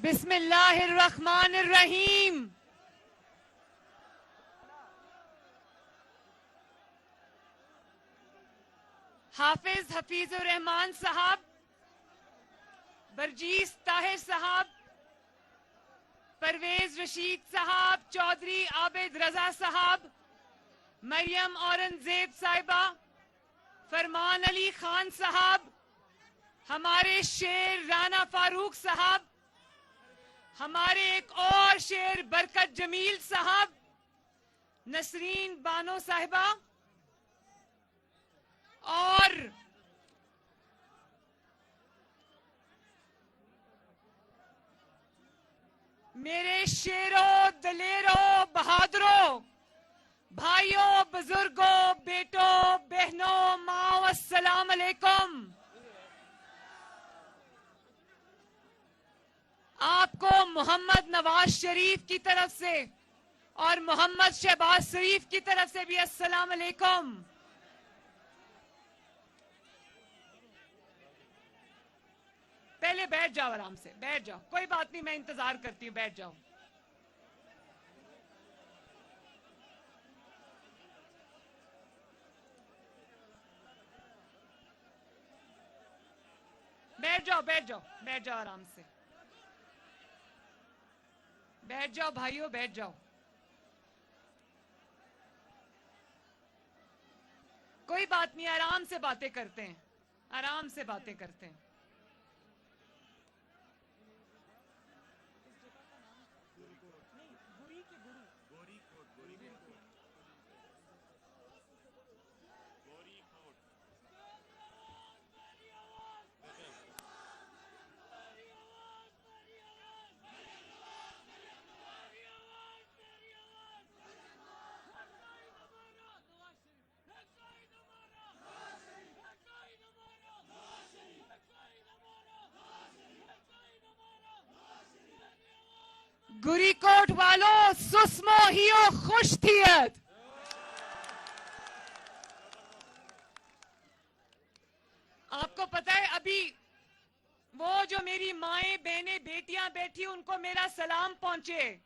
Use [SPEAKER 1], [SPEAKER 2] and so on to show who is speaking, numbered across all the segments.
[SPEAKER 1] بسم اللہ الرحمن الرحیم. حافظ حفیظ الرحمان صاحب، برجیس طاہر صاحب، پرویز رشید صاحب، چودھری عابد رضا صاحب، مریم اورنگزیب صاحبہ، فرمان علی خان صاحب، ہمارے شیر رانا فاروق صاحب، ہمارے ایک اور شیر برکت جمیل صاحب، نسرین بانو صاحبہ، اور میرے شیروں، دلیروں، بہادروں، بھائیوں، بزرگوں، بیٹوں، بہنوں، ماں، السلام علیکم. آپ کو محمد نواز شریف کی طرف سے اور محمد شہباز شریف کی طرف سے بھی السلام علیکم. پہلے بیٹھ جاؤ، آرام سے بیٹھ جاؤ، کوئی بات نہیں، میں انتظار کرتی ہوں، بیٹھ جاؤ. بیٹھ جاؤ، بیٹھ جاؤ، بیٹھ جاؤ، آرام سے بیٹھ جاؤ بھائیوں، بیٹھ جاؤ. کوئی بات نہیں، آرام سے باتیں کرتے ہیں، آرام سے باتیں کرتے ہیں. گری کوٹ والوں، سسمو ہیو خوش تھیت. آپ کو پتا ہے ابھی وہ جو میری مائیں، بہنیں، بیٹیاں بیٹھی ان کو میرا سلام پہنچے.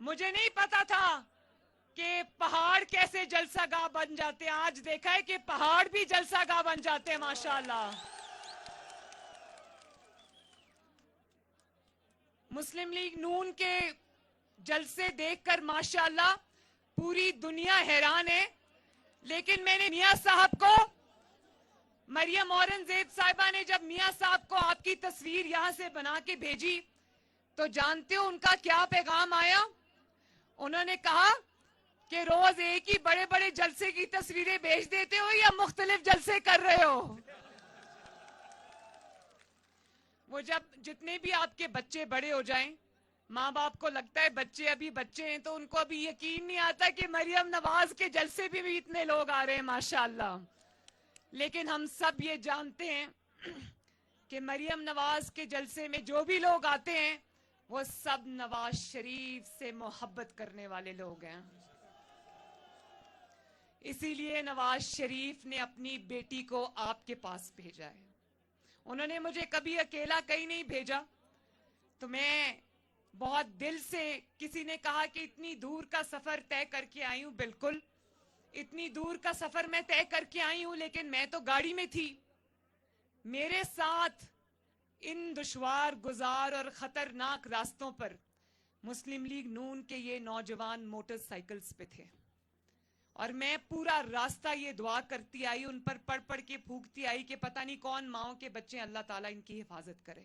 [SPEAKER 1] مجھے نہیں پتا تھا کہ پہاڑ کیسے جلسہ گاہ بن جاتے ہیں. آج دیکھا ہے کہ پہاڑ بھی جلسہ گاہ بن جاتے ہیں، ماشاءاللہ. مسلم لیگ نون کے جلسے دیکھ کر ماشاءاللہ پوری دنیا حیران ہے. لیکن میں نے میاں صاحب کو، مریم اورنگزیب صاحبہ نے جب میاں صاحب کو آپ کی تصویر یہاں سے بنا کے بھیجی تو جانتے ہو ان کا کیا پیغام آیا؟ انہوں نے کہا کہ روز ایک ہی بڑے بڑے جلسے کی تصویریں بھیج دیتے ہو یا مختلف جلسے کر رہے ہو؟ وہ جب جتنے بھی آپ کے بچے بڑے ہو جائیں، ماں باپ کو لگتا ہے بچے ابھی بچے ہیں تو ان کو ابھی یقین نہیں آتا کہ مریم نواز کے جلسے بھی اتنے لوگ آ رہے ہیں، ماشاءاللہ. لیکن ہم سب یہ جانتے ہیں کہ مریم نواز کے جلسے میں جو بھی لوگ آتے ہیں وہ سب نواز شریف سے محبت کرنے والے لوگ ہیں. اسی لیے نواز شریف نے اپنی بیٹی کو آپ کے پاس بھیجا ہے. انہوں نے مجھے کبھی اکیلا کہیں نہیں بھیجا. تو میں بہت دل سے، کسی نے کہا کہ اتنی دور کا سفر طے کر کے آئی ہوں. بالکل اتنی دور کا سفر میں طے کر کے آئی ہوں، لیکن میں تو گاڑی میں تھی. میرے ساتھ ان دشوار گزار اور خطرناک راستوں پر مسلم لیگ نون کے یہ نوجوان موٹر سائیکلز پہ تھے. اور میں پورا راستہ یہ دعا کرتی آئی، ان پر پڑھ پڑھ کے پھونکتی آئی کہ پتہ نہیں کون ماؤں کے بچے، اللہ تعالیٰ ان کی حفاظت کرے.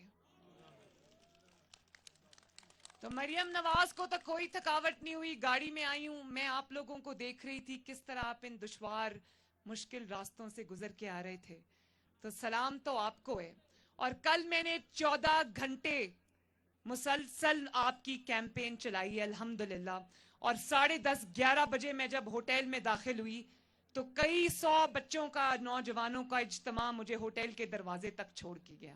[SPEAKER 1] تو مریم نواز کو تو کوئی تھکاوٹ نہیں ہوئی، گاڑی میں آئی ہوں. میں آپ لوگوں کو دیکھ رہی تھی کس طرح آپ ان دشوار مشکل راستوں سے گزر کے آ رہے تھے. تو سلام تو آپ کو ہے. اور کل میں نے 14 گھنٹے مسلسل آپ کی کیمپین چلائی ہے الحمدللہ. اور 10:30 11 بجے میں جب ہوٹل میں داخل ہوئی تو کئی 100 بچوں کا، نوجوانوں کا اجتماع مجھے ہوٹل کے دروازے تک چھوڑ کے گیا.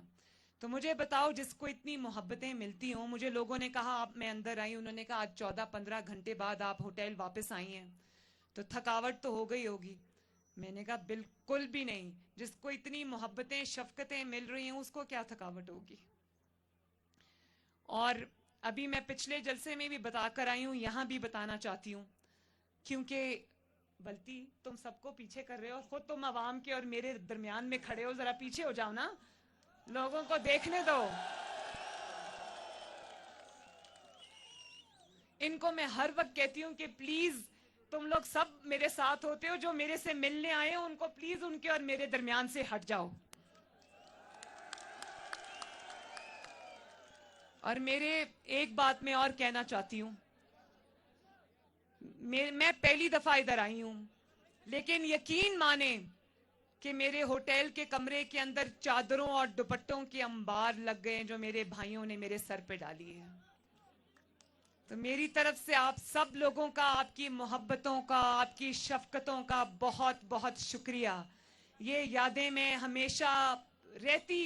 [SPEAKER 1] تو مجھے بتاؤ، جس کو اتنی محبتیں ملتی ہوں. مجھے لوگوں نے کہا آپ میں اندر آئی، انہوں نے کہا آج 14-15 گھنٹے بعد آپ ہوٹل واپس آئی ہیں تو تھکاوٹ تو ہو گئی ہوگی. میں نے کہا بالکل بھی نہیں. جس کو اتنی محبتیں، شفقتیں مل رہی ہیں اس کو کیا تھکاوٹ ہوگی. اور ابھی میں پچھلے جلسے میں بھی بتا کر آئی ہوں, یہاں بھی بتانا چاہتی ہوں, کیونکہ بلتی تم سب کو پیچھے کر رہے ہو, خود تم عوام کے اور میرے درمیان میں کھڑے ہو, ذرا پیچھے ہو جاؤ نا, لوگوں کو دیکھنے دو. ان کو میں ہر وقت کہتی ہوں کہ پلیز تم لوگ سب میرے ساتھ ہوتے ہو, جو میرے سے ملنے آئے ہو ان کو پلیز ان کے اور میرے درمیان سے ہٹ جاؤ. اور میرے ایک بات میں اور کہنا چاہتی ہوں, میں پہلی دفعہ ادھر آئی ہوں, لیکن یقین مانیں کہ میرے ہوٹل کے کمرے کے اندر چادروں اور دوپٹوں کے انبار لگ گئے جو میرے بھائیوں نے میرے سر پہ ڈالی ہے. تو میری طرف سے آپ سب لوگوں کا, آپ کی محبتوں کا, آپ کی شفقتوں کا بہت بہت شکریہ. یہ یادیں میں ہمیشہ رہتی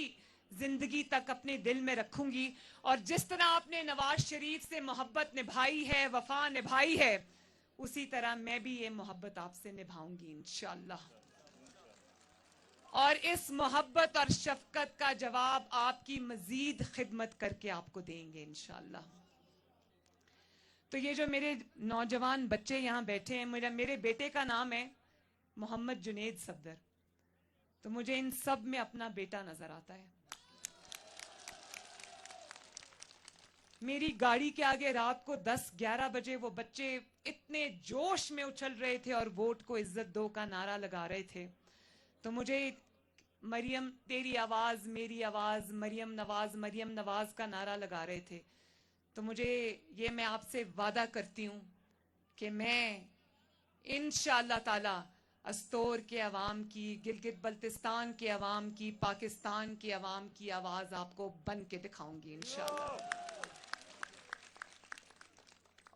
[SPEAKER 1] زندگی تک اپنے دل میں رکھوں گی, اور جس طرح آپ نے نواز شریف سے محبت نبھائی ہے, وفا نبھائی ہے, اسی طرح میں بھی یہ محبت آپ سے نبھاؤں گی انشاءاللہ. اور اس محبت اور شفقت کا جواب آپ کی مزید خدمت کر کے آپ کو دیں گے انشاءاللہ. تو یہ جو میرے نوجوان بچے یہاں بیٹھے ہیں, میرے بیٹے کا نام ہے محمد جنید صفدر, تو مجھے ان سب میں اپنا بیٹا نظر آتا ہے. میری گاڑی کے آگے رات کو 10-11 بجے وہ بچے اتنے جوش میں اچھل رہے تھے اور ووٹ کو عزت دو کا نعرہ لگا رہے تھے. تو مجھے مریم تیری آواز میری آواز, مریم نواز کا نعرہ لگا رہے تھے. تو مجھے یہ میں آپ سے وعدہ کرتی ہوں کہ میں انشاءاللہ تعالی استور کے عوام کی, گلگت بلتستان کے عوام کی, پاکستان کے عوام کی آواز آپ کو بن کے دکھاؤں گی انشاءاللہ.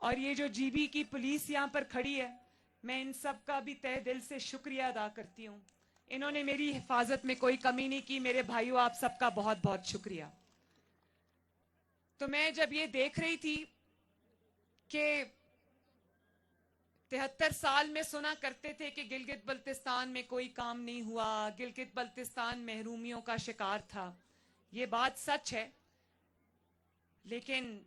[SPEAKER 1] اور یہ جو جی بی کی پولیس یہاں پر کھڑی ہے, میں ان سب کا بھی تہ دل سے شکریہ ادا کرتی ہوں. انہوں نے میری حفاظت میں کوئی کمی نہیں کی. میرے بھائیوں, آپ سب کا بہت بہت شکریہ. تو میں جب یہ دیکھ رہی تھی کہ 73 سال میں سنا کرتے تھے کہ گلگت بلتستان میں کوئی کام نہیں ہوا, گلگت بلتستان محرومیوں کا شکار تھا, یہ بات سچ ہے. لیکن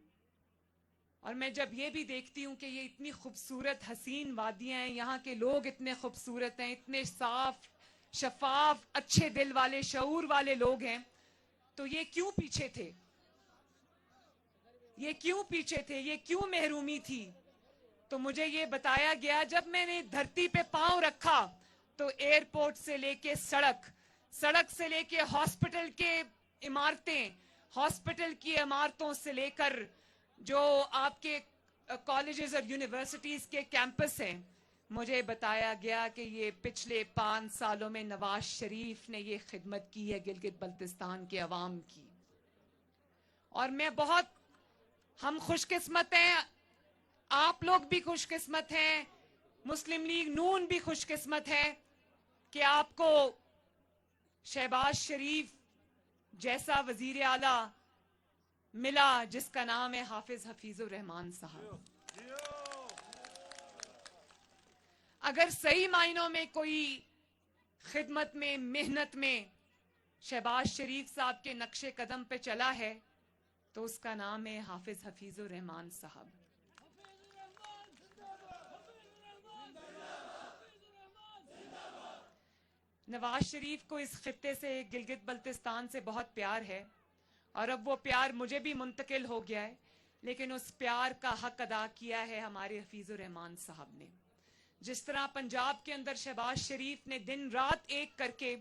[SPEAKER 1] اور میں جب یہ بھی دیکھتی ہوں کہ یہ اتنی خوبصورت حسین وادیاں ہیں, یہاں کے لوگ اتنے خوبصورت ہیں, اتنے صاف شفاف اچھے دل والے شعور والے لوگ ہیں, تو یہ کیوں پیچھے تھے, یہ کیوں پیچھے تھے, یہ کیوں محرومی تھی. تو مجھے یہ بتایا گیا, جب میں نے دھرتی پہ پاؤں رکھا تو ایئرپورٹ سے لے کے سڑک سے لے کے ہاسپٹل کے عمارتیں, ہاسپٹل کی عمارتوں سے لے کر جو آپ کے کالجز اور یونیورسٹیز کے کیمپس ہیں, مجھے بتایا گیا کہ یہ پچھلے 5 سالوں میں نواز شریف نے یہ خدمت کی ہے گلگت بلتستان کے عوام کی. اور میں ہم خوش قسمت ہیں, آپ لوگ بھی خوش قسمت ہیں, مسلم لیگ نون بھی خوش قسمت ہے کہ آپ کو شہباز شریف جیسا وزیر اعلیٰ ملا جس کا نام ہے حافظ حفیظ الرحمان صاحب. اگر صحیح معنوں میں کوئی خدمت میں, محنت میں شہباز شریف صاحب کے نقش قدم پہ چلا ہے تو اس کا نام ہے حافظ حفیظ الرحمان صاحب. نواز شریف کو اس خطے سے, گلگت بلتستان سے بہت پیار ہے, اور اب وہ پیار مجھے بھی منتقل ہو گیا ہے, لیکن اس پیار کا حق ادا کیا ہے ہمارے حفیظ الرحمان صاحب نے. جس طرح پنجاب کے اندر شہباز شریف نے دن رات ایک کر کے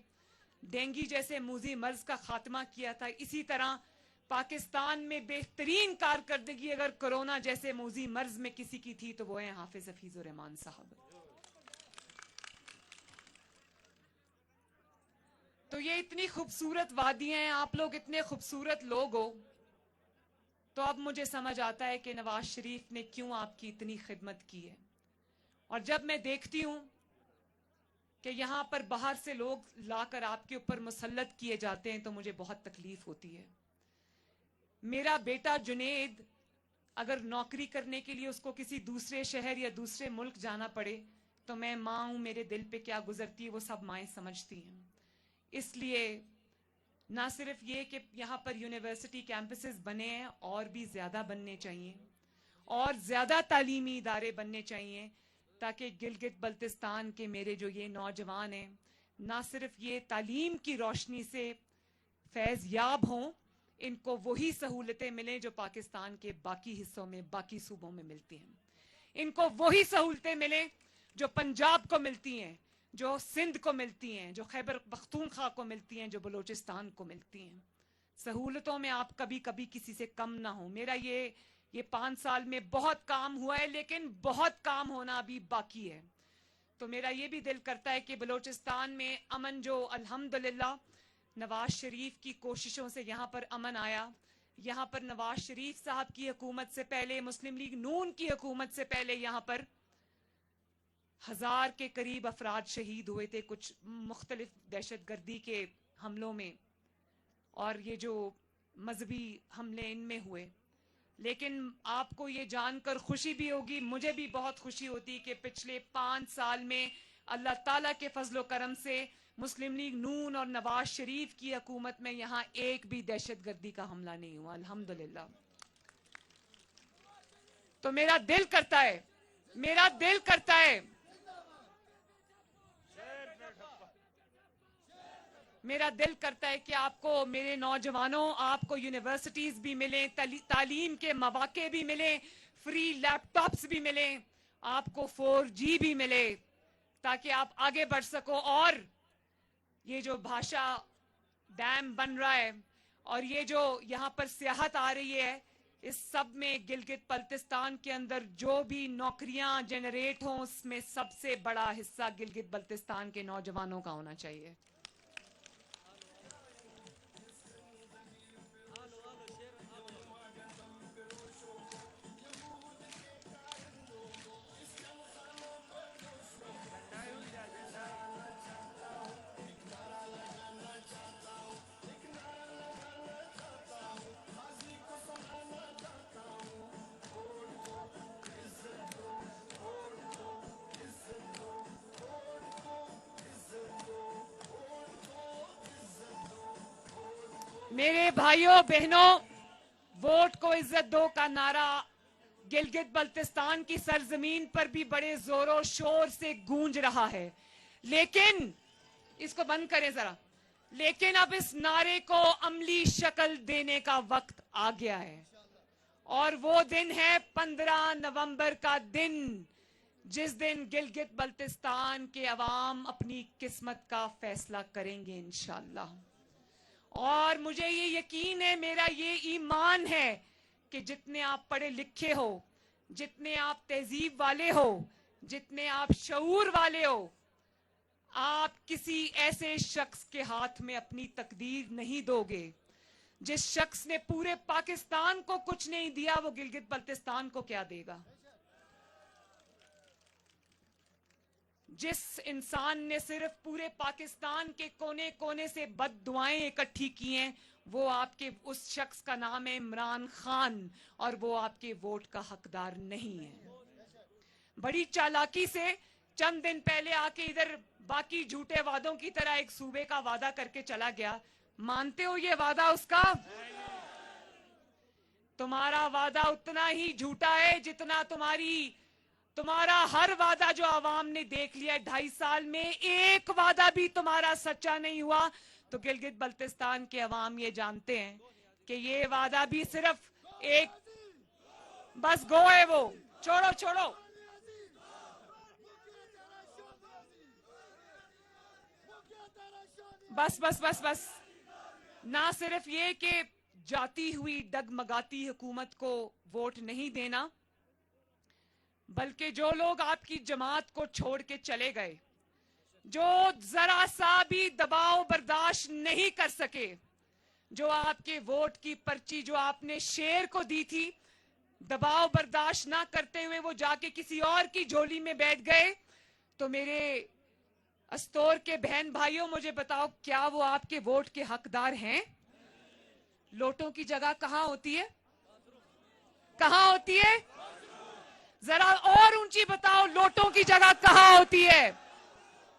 [SPEAKER 1] ڈینگی جیسے موذی مرض کا خاتمہ کیا تھا, اسی طرح پاکستان میں بہترین کارکردگی اگر کرونا جیسے موذی مرض میں کسی کی تھی تو وہ ہیں حافظ حفیظ الرحمان صاحب. تو یہ اتنی خوبصورت وادیاں ہیں, آپ لوگ اتنے خوبصورت لوگ ہو, تو اب مجھے سمجھ آتا ہے کہ نواز شریف نے کیوں آپ کی اتنی خدمت کی ہے. اور جب میں دیکھتی ہوں کہ یہاں پر باہر سے لوگ لا کر آپ کے اوپر مسلط کیے جاتے ہیں تو مجھے بہت تکلیف ہوتی ہے. میرا بیٹا جنید اگر نوکری کرنے کے لیے اس کو کسی دوسرے شہر یا دوسرے ملک جانا پڑے تو میں ماں ہوں, میرے دل پہ کیا گزرتی ہے وہ سب مائیں سمجھتی ہیں. اس لیے ना सिर्फ ये कि यहाँ पर यूनिवर्सिटी कैंपसेस बने हैं, और भी ज़्यादा बनने चाहिए, और ज़्यादा तालीमी इदारे बनने चाहिए, ताकि गिलगित बल्तिस्तान के मेरे जो ये नौजवान हैं, ना सिर्फ ये तालीम की रोशनी से फैज़ याब हों, इनको वही सहूलतें मिलें जो पाकिस्तान के बाकी हिस्सों में, बाकी सूबों में मिलती हैं। इनको वही सहूलतें मिलें जो पंजाब को मिलती हैं, जो सिंध को मिलती हैं, जो खैबर पख्तूनख्वा को मिलती हैं, जो बलूचिस्तान को मिलती हैं। सहूलतों में आप कभी कभी किसी से कम ना हो। मेरा ये 5 साल में बहुत काम हुआ है, लेकिन बहुत काम होना अभी बाकी है। तो मेरा ये भी दिल करता है कि बलूचिस्तान में अमन, जो अल्हम्दुलिल्लाह नवाज शरीफ की कोशिशों से यहाँ पर अमन आया, यहाँ पर नवाज शरीफ साहब की हुकूमत से पहले, मुस्लिम लीग नून की हुकूमत से पहले यहाँ पर 1000 के करीब अफराद शहीद हुए थे कुछ मुख्तलिफ दहशतगर्दी के हमलों में, और ये जो मजहबी हमले इनमें हुए। लेकिन आपको ये जानकर खुशी भी होगी, मुझे भी बहुत खुशी होती कि पिछले 5 साल में अल्लाह ताला के फजलो करम से मुस्लिम लीग नून और नवाज शरीफ की हुकूमत में यहाँ एक भी दहशतगर्दी का हमला नहीं हुआ, अल्हम्दुलिल्लाह। तो मेरा दिल करता है कि आपको, मेरे नौजवानों, आपको यूनिवर्सिटीज भी मिलें, तालीम के मौके भी मिलें, फ्री लैपटॉप्स भी मिलें, आपको 4G भी मिले, ताकि आप आगे बढ़ सको। और ये जो भाषा डैम बन रहा है और ये जो यहाँ पर सियाहत आ रही है, इस सब में गिलगित बल्तिस्तान के अंदर जो भी नौकरियां जनरेट हों, उसमें सबसे बड़ा हिस्सा गिलगित बल्तिस्तान के नौजवानों का होना चाहिए। मेरे भाइयों बहनों, वोट को इज्जत दो का नारा गिलगित बल्तिस्तान की सरजमीन पर भी बड़े जोरों शोर से गूंज रहा है। लेकिन इसको बंद करें जरा। लेकिन अब इस नारे को अमली शक्ल देने का वक्त आ गया है, और वो दिन है 15 नवंबर का दिन, जिस दिन गिलगित बल्तिस्तान के अवाम अपनी किस्मत का फैसला करेंगे इंशाअल्लाह। और मुझे ये यकीन है, मेरा ये ईमान है कि जितने आप पढ़े लिखे हो, जितने आप तहजीब वाले हो, जितने आप शऊर वाले हो, आप किसी ऐसे शख्स के हाथ में अपनी तकदीर नहीं दोगे। जिस शख्स ने पूरे पाकिस्तान को कुछ नहीं दिया, वो गिलगित बल्तिस्तान को क्या देगा? जिस इंसान ने सिर्फ पूरे पाकिस्तान के कोने कोने से बददुआएं इकट्ठी की हैं, वो आपके उस शख्स का नाम है इमरान खान, और वो आपके वोट का हकदार नहीं है। बड़ी चालाकी से चंद दिन पहले आके इधर बाकी झूठे वादों की तरह एक सूबे का वादा करके चला गया। मानते हो ये वादा उसका? तुम्हारा वादा उतना ही झूठा है जितना तुम्हारा हर वादा जो आवाम ने देख लिया। 2.5 साल में एक वादा भी तुम्हारा सच्चा नहीं हुआ। तो गिलगित बल्तिस्तान के अवाम ये जानते हैं कि ये वादा भी सिर्फ एक बस गो है। वो छोड़ो बस। ना सिर्फ ये कि जाती हुई डगमगाती हुकूमत को वोट नहीं देना, बल्कि जो लोग आपकी जमात को छोड़ के चले गए, जो जरा सा भी दबाव बर्दाश्त नहीं कर सके, जो आपके वोट की पर्ची जो आपने शेर को दी थी, दबाव बर्दाश्त ना करते हुए वो जाके किसी और की झोली में बैठ गए, तो मेरे अस्तोर के बहन भाइयों, मुझे बताओ, क्या वो आपके वोट के हकदार हैं? लोटों की जगह कहां होती है? कहां होती है? जरा और ऊंची बताओ, लोटों की जगह कहां होती है?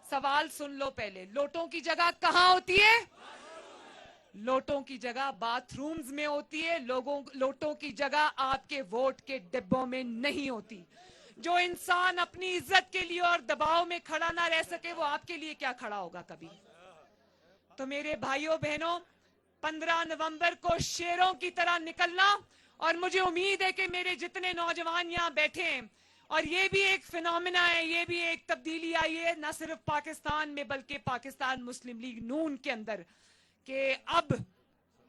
[SPEAKER 1] सवाल सुन लो पहले, लोटों की जगह कहां होती है? लोटों की जगह बाथरूम्स में होती है, लोटों की जगह आपके वोट के डिब्बों में नहीं होती। जो इंसान अपनी इज्जत के लिए और दबाव में खड़ा ना रह सके, वो आपके लिए क्या खड़ा होगा कभी। तो मेरे भाइयों बहनों, 15 नवंबर को शेरों की तरह निकलना, और मुझे उम्मीद है कि मेरे जितने नौजवान यहाँ बैठे हैं, और ये भी एक फिनोमिना है, ये भी एक तब्दीली आई है न सिर्फ पाकिस्तान में बल्कि पाकिस्तान मुस्लिम लीग नून के अंदर, कि अब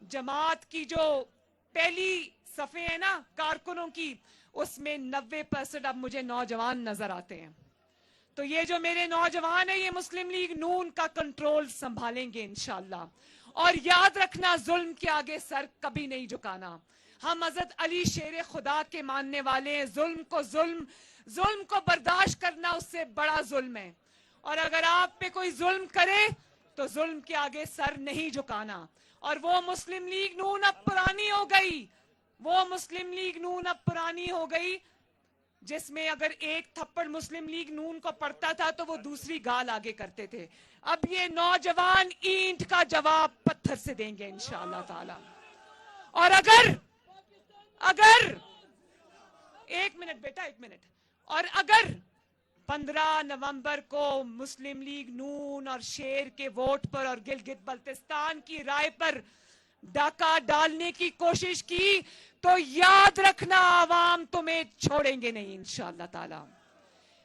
[SPEAKER 1] जमात की जो पहली सफे है ना कारकुनों की, उसमें 90% अब मुझे नौजवान नजर आते हैं। तो ये जो मेरे नौजवान है, ये मुस्लिम लीग नून का कंट्रोल संभालेंगे इंशाल्लाह। और याद रखना, जुल्म के आगे सर कभी नहीं झुकाना। हम हजरत अली शेर खुदा के मानने वाले हैं। जुल्म को बर्दाश्त करना उससे बड़ा जुल्म है। और अगर आप पे कोई जुल्म करे तो जुल्म के आगे सर नहीं झुकाना। और वो मुस्लिम लीग नून अब पुरानी हो गई, वो मुस्लिम लीग नून अब पुरानी हो गई जिसमें अगर एक थप्पड़ मुस्लिम लीग नून को पड़ता था तो वो दूसरी गाल आगे करते थे। अब ये नौजवान ईंट का जवाब पत्थर से देंगे इंशाअल्लाह ताला। और अगर एक मिनट बेटा, एक मिनट। और अगर 15 नवंबर को मुस्लिम लीग नून और शेर के वोट पर और गिलगित बल्तिस्तान की राय पर डाका डालने की कोशिश की, तो याद रखना, आवाम तुम्हें छोड़ेंगे नहीं इंशाअल्लाह ताला।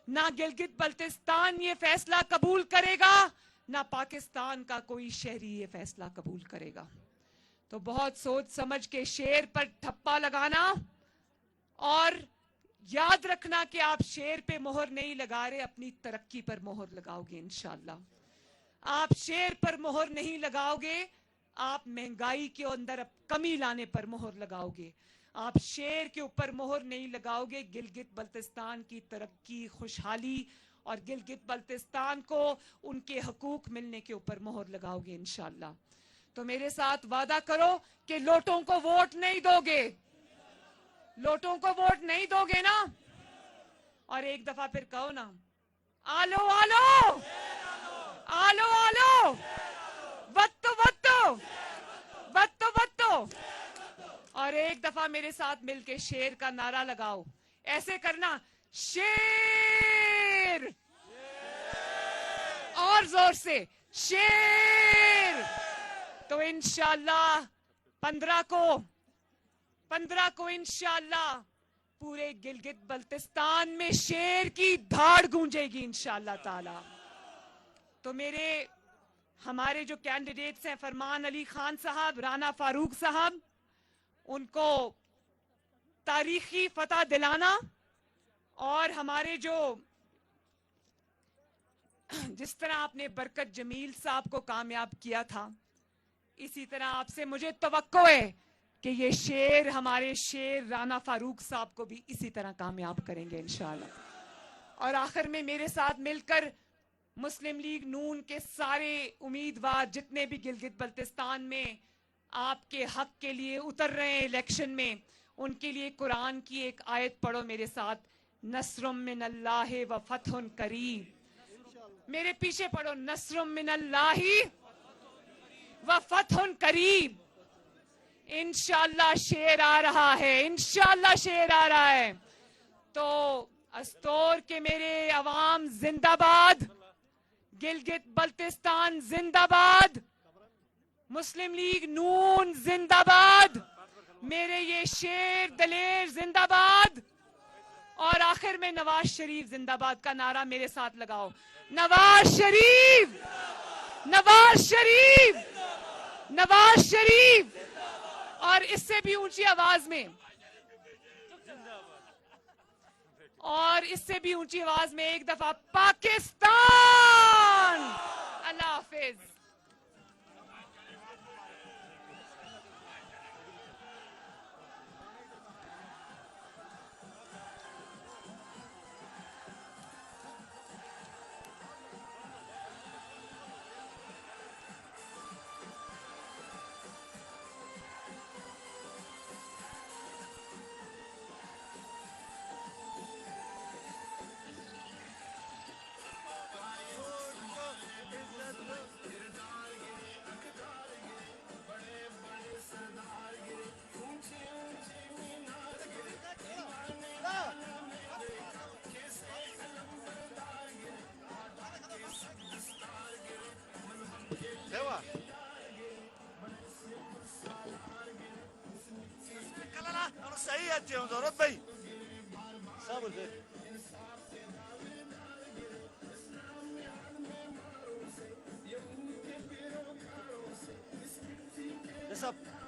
[SPEAKER 1] ना गिलगित बल्तिस्तान ये फैसला कबूल करेगा, ना पाकिस्तान का कोई शहरी ये फैसला कबूल करेगा। तो बहुत सोच समझ के शेर पर ठप्पा लगाना, और याद रखना कि आप शेर पे मोहर नहीं लगा रहे, अपनी तरक्की पर मोहर लगाओगे इंशाअल्लाह। आप शेर पर मोहर नहीं लगाओगे, आप महंगाई के अंदर कमी लाने पर मोहर लगाओगे। आप शेर के ऊपर मोहर नहीं लगाओगे, गिलगित बल्तिस्तान की तरक्की, खुशहाली और गिलगित बल्तिस्तान को उनके हकूक मिलने के ऊपर मोहर लगाओगे इंशाअल्लाह। तो मेरे साथ वादा करो कि लोटों को वोट नहीं दोगे, लोटों को वोट नहीं दोगे ना। और एक दफा फिर कहो ना, आलो आलो आलो आलो, वत्तो वत्तो वत्तो वत्तो। और एक दफा मेरे साथ मिलके शेर का नारा लगाओ, ऐसे करना, शेर, और जोर से, शेर। तो इंशाअल्लाह 15 को इंशाअल्लाह पूरे गिलगित बल्तिस्तान में शेर की धाड़ गूंजेगी इंशाअल्लाह ताला। तो हमारे जो कैंडिडेट्स हैं, फरमान अली खान साहब, राना फारूक साहब, उनको तारीखी फतह दिलाना, और हमारे जो जिस तरह आपने बरकत जमील साहब को कामयाब किया था, इसी तरह आपसे मुझे तवक्को है कि ये शेर, हमारे शेर राना फारूक साहब को भी इसी तरह कामयाब करेंगे इंशाअल्लाह। और आखिर में मेरे साथ मिलकर मुस्लिम लीग नून के सारे उम्मीदवार जितने भी गिलगित बल्तिस्तान में आपके हक के लिए उतर रहे हैं इलेक्शन में, उनके लिए कुरान की एक आयत पढ़ो मेरे साथ, नस्रुम मिनल्लाहि व फतहुन करीब। मेरे पीछे पढ़ो, नस्रुम मिनल्लाहि व फतहुन करीब। इंशाअल्लाह शेर आ रहा है, इंशाअल्लाह शेर आ रहा है। तो अस्तोर के मेरे अवाम जिंदाबाद, गिलगित बल्तिस्तान जिंदाबाद, मुस्लिम लीग नून जिंदाबाद, मेरे ये शेर दलेर जिंदाबाद। और आखिर में नवाज शरीफ जिंदाबाद का नारा मेरे साथ लगाओ, नवाज शरीफ, नवाज शरीफ, नवाज शरीफ। और इससे भी ऊंची आवाज में, और इससे भी ऊंची आवाज में एक दफा, पाकिस्तान। अल्लाह हाफिज।
[SPEAKER 2] تحياتي ربي صابر خير. What's up?